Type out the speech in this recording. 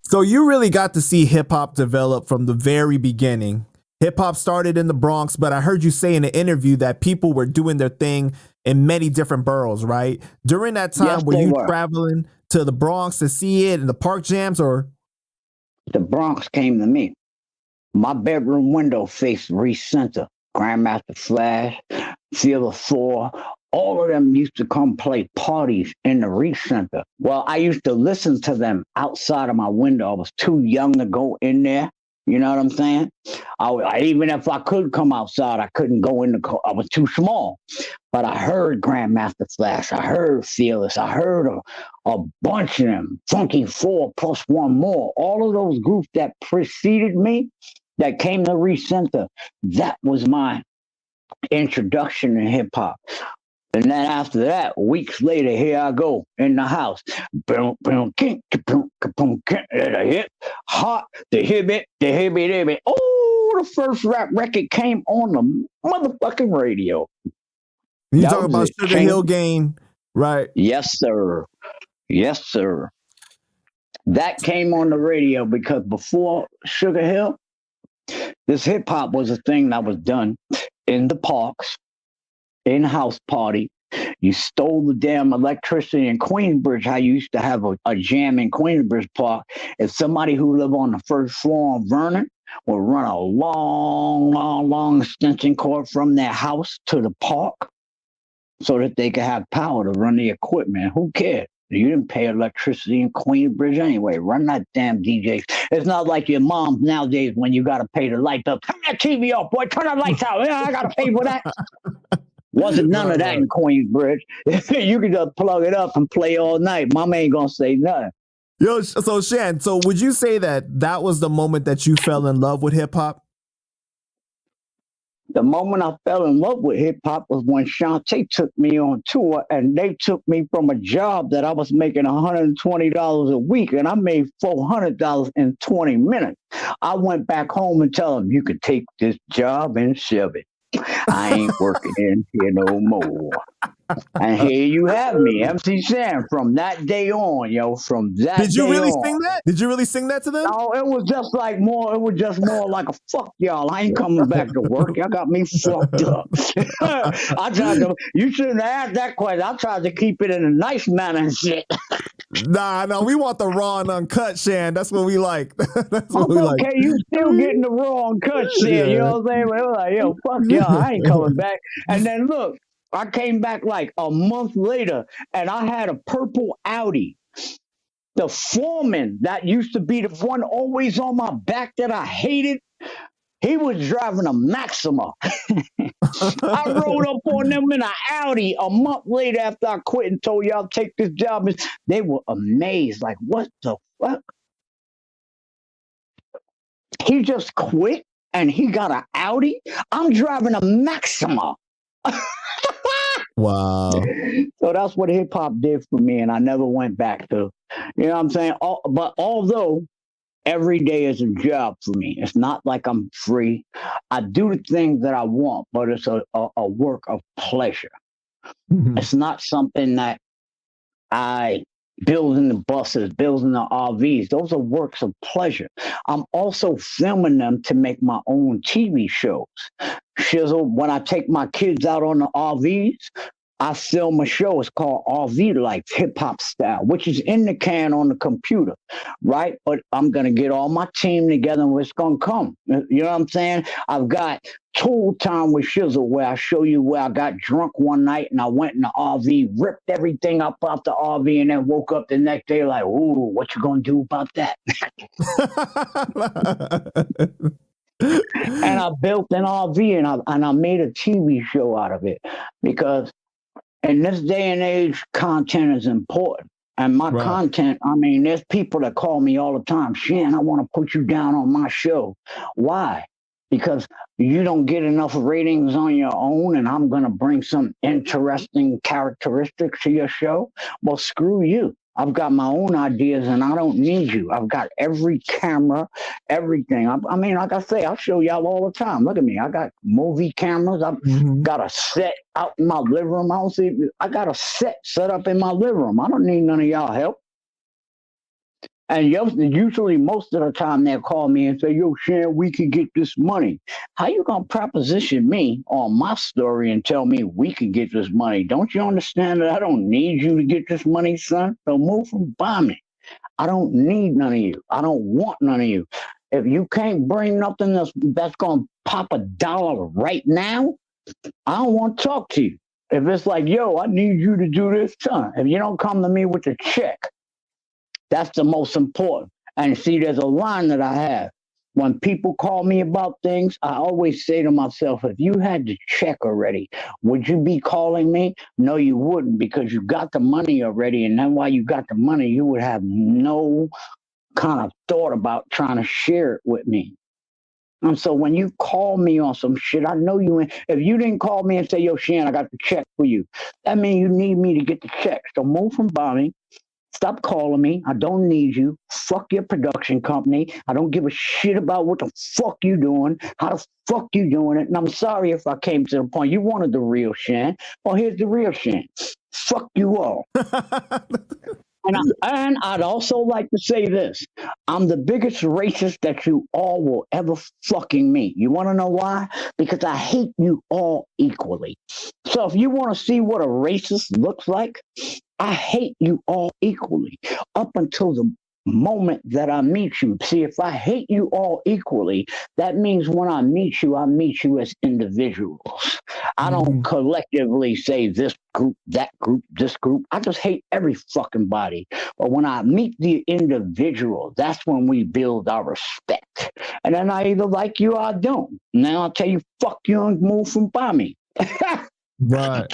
So you really got to see hip hop develop from the very beginning. Hip hop started in the Bronx, but I heard you say in an interview that people were doing their thing in many different boroughs, right? During that Yes, time, were they you were. traveling to the Bronx to see it in the park jams or? The Bronx came to me. My bedroom window faced Reese Center, Grandmaster Flash, Field of Four. All of them used to come play parties in the Reese Center. Well, I used to listen to them outside of my window. I was too young to go in there. You know what I'm saying? Even if I could come outside, I couldn't go in the car. I was too small. But I heard Grandmaster Flash. I heard Fearless. I heard a bunch of them. Funky Four plus one more. All of those groups that preceded me, that came to Recenter, that was my introduction to hip hop. And then after that, weeks later, here I go in the house. Boom, boom, kink, boom, boom, kink, the hip, hot, the hibby. Oh, the first rap record came on the motherfucking radio. You That talking was about it. Sugar Hill Gang, right? Yes, sir. Yes, sir. That came on the radio because before Sugar Hill, this hip hop was a thing that was done in the parks, in house party. You stole the damn electricity in Queensbridge. How you used to have a jam in Queensbridge Park. If somebody who lived on the first floor of Vernon would run a long extension cord from their house to the park so that they could have power to run the equipment. Who cared? You didn't pay electricity in Queensbridge anyway. Run that damn DJ. It's not like your mom nowadays when you got to pay the light up. Turn that TV off, boy. Turn the lights out. Yeah, I got to pay for that. Wasn't none of that in Queensbridge. You could just plug it up and play all night. Mama ain't going to say nothing. Yo, so Shan, so would you say that was the moment that you fell in love with hip hop? The moment I fell in love with hip hop was when Shantae took me on tour, and they took me from a job that I was making $120 a week, and I made $400 in 20 minutes. I went back home and tell them, you could take this job and shove it. I ain't working in here no more. And here you have me, MC Shan, from that day on, yo, from that Did you day really on. sing that? Did you really sing that to them? No, it was just more like a fuck y'all. I ain't coming back to work. Y'all got me fucked up. You shouldn't have asked that question. I tried to keep it in a nice manner and shit. Nah, no, we want the raw and uncut, Shan. That's what we like. That's what we like. Okay, you still getting the raw and cut shit. You know what I'm saying? But it was like, yo, fuck y'all. I ain't coming back. And then look, I came back like a month later and I had a purple Audi. The foreman that used to be the one always on my back that I hated, he was driving a Maxima. I rode up on them in an Audi a month later after I quit and told y'all take this job. They were amazed, like, what the fuck? He just quit and he got an Audi. I'm driving a Maxima. Wow. So that's what hip hop did for me, and I never went back to. You know what I'm saying? But although every day is a job for me, it's not like I'm free. I do the things that I want, but it's a work of pleasure. It's not something that I building the buses, building the RVs. Those are works of pleasure. I'm also filming them to make my own TV shows. Shizzle, when I take my kids out on the RVs, I film a show. It's called RV Life, hip hop style, which is in the can on the computer, right? But I'm going to get all my team together and it's going to come. You know what I'm saying? I've got Tool Time with Shizzle where I show you where I got drunk one night and I went in the RV, ripped everything up off the RV, and then woke up the next day like, ooh, what you going to do about that? And I built an RV and I made a TV show out of it because in this day and age, content is important. And my content, I mean, there's people that call me all the time, Shan, I want to put you down on my show. Why? Because you don't get enough ratings on your own and I'm going to bring some interesting characteristics to your show. Well, screw you. I've got my own ideas and I don't need you. I've got every camera, everything. I mean, like I say, I'll show y'all all the time. Look at me. I got movie cameras. I've got a set out in my living room. I got a set up in my living room. I don't need none of y'all help. And usually, most of the time, they'll call me and say, "Yo, Shan, we can get this money." How you gonna proposition me on my story and tell me we can get this money? Don't you understand that I don't need you to get this money, son? So move from by me. I don't need none of you. I don't want none of you. If you can't bring nothing that's gonna pop a dollar right now, I don't want to talk to you. If it's like, yo, I need you to do this, son. If you don't come to me with a check, that's the most important. And see, there's a line that I have. When people call me about things, I always say to myself, if you had the check already, would you be calling me? No, you wouldn't, because you got the money already. And then while you got the money, you would have no kind of thought about trying to share it with me. And so when you call me on some shit, I know you ain't. If you didn't call me and say, yo, Shan, I got the check for you, that means you need me to get the check. So move from Bonnie. Stop calling me. I don't need you. Fuck your production company. I don't give a shit about what the fuck you doing. How the fuck you doing it? And I'm sorry if I came to the point you wanted the real Shan. Well, here's the real Shan. Fuck you all. And I'd also like to say this. I'm the biggest racist that you all will ever fucking meet. You want to know why? Because I hate you all equally. So if you want to see what a racist looks like, I hate you all equally up until the moment that I meet you. See, if I hate you all equally, that means when I meet you as individuals. I don't collectively say this group, that group, this group. I just hate every fucking body. But when I meet the individual, that's when we build our respect. And then I either like you or I don't. Now I'll tell you, fuck you and move from by me. Right.